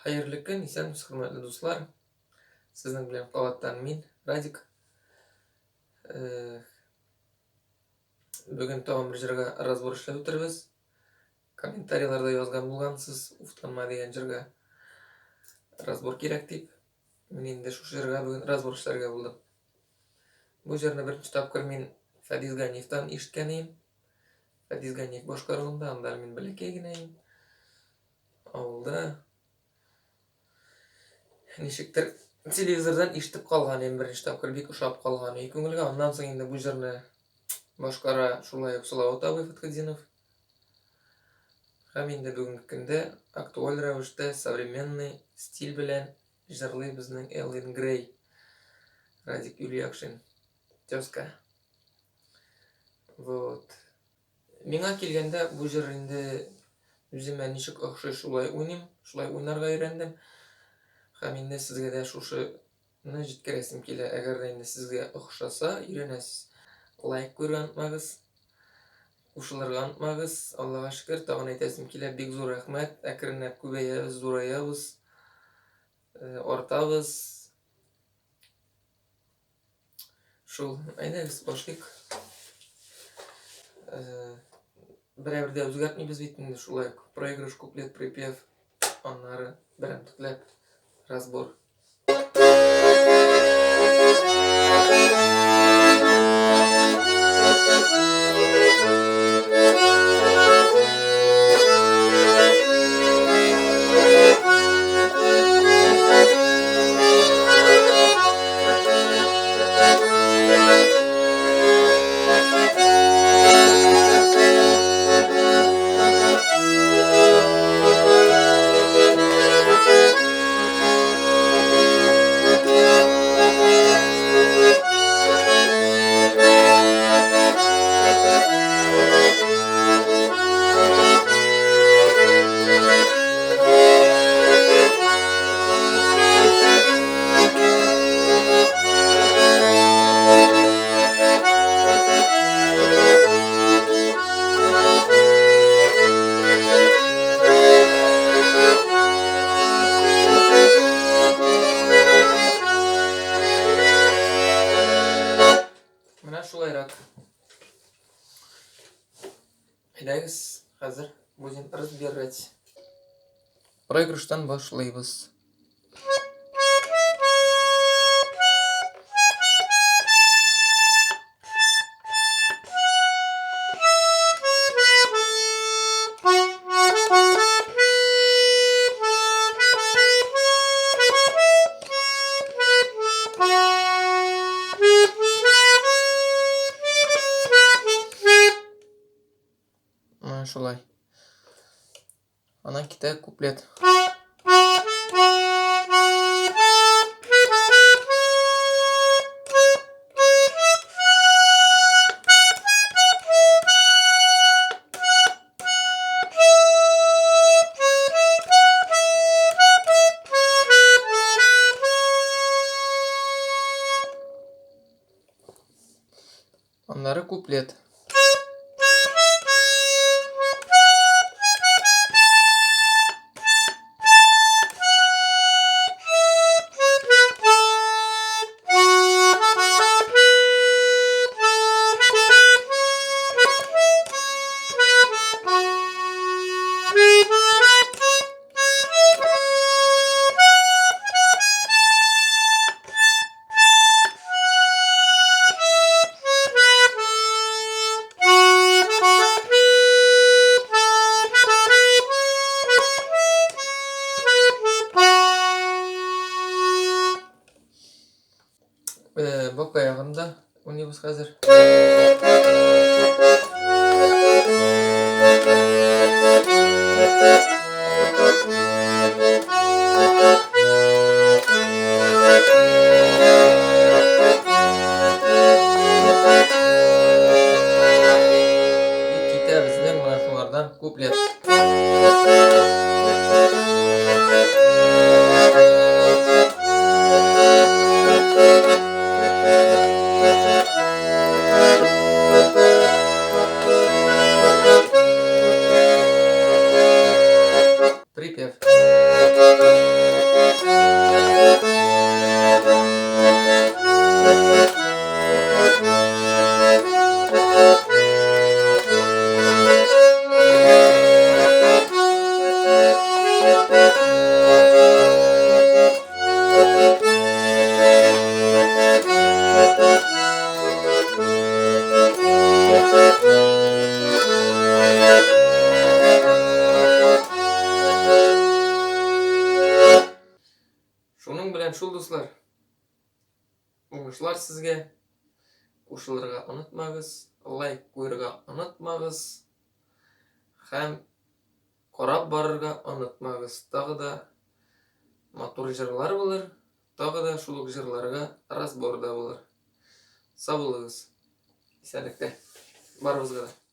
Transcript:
Xayrlı gün, iseniz hürmetli dostlar. Sizin bilen qavatdan min, Radik. Bugün tamam bir jirga razbor işlep o'tiribız. Kommentariyalarda yozgan bolgansiz, uftanma degan jirga razbor kerak dep. Men endi shu jirga bugün razbor ishlarga bo'ldim. Bu jirni birinchi tapkir men Fadiz Ganiyevdan eshitgan edim. Fadiz Ganiyev boshqaruvida, unda men bilakegina edim. Avulda nishikdir televizordan eshitib qolgan edim birinchi tapkir, bek ushab qolgan edi ko'ngilga. Ondan so'ng endi bu jirni boshqara shulay Sulovat abi Fatkadinov. Һәм инде бүгенге көндә актуаль рәвештә современный стиль белән җырлый безнең Элвин Грей, Радик Юлиакшин, тезка. Вот. Миңа килгәндә бу җыр инде үземә ничек охшый шулай уйныйм, шулай уйнарга өйрәндем. Һәм инде сезгә дә шушыны җиткерәсем килә. Әгәр дә инде сезгә охшаса, өйрәнәсез. Лайк күргән унтмагыз. Ушылырга унтмагыз. Аллага шөкер, тагын әйтәсем килә, бик зур рәхмәт. Әкренләп күбәябыз, зураябыз, артабыз. Шул, әйдәгез, башлыйк. Берәр дә үзгәртмибез бит инде шулай. Проигрыш, куплет, припев, аннары берәм төкләп разбор. Менә шулайрак. Әйдәгез, хәзер будем разбирать. Проигрыштан башлыйбыз. Менә шулай. Анан китә куплет. Аннары куплет. Бок аягында уйныйбыз хәзер. Китә безнең менә шулардан куплет. Припев. шул дуслар, уңышлар сезгә. Кушылырга онытмагыз, лайк куярга онытмагыз һәм карап барырга онытмагыз. Тагы да матур җырлар булыр, тагы да шул ук җырларга разбор да булыр. Сау булыгыз. Исәнлектә. Барыбызга да.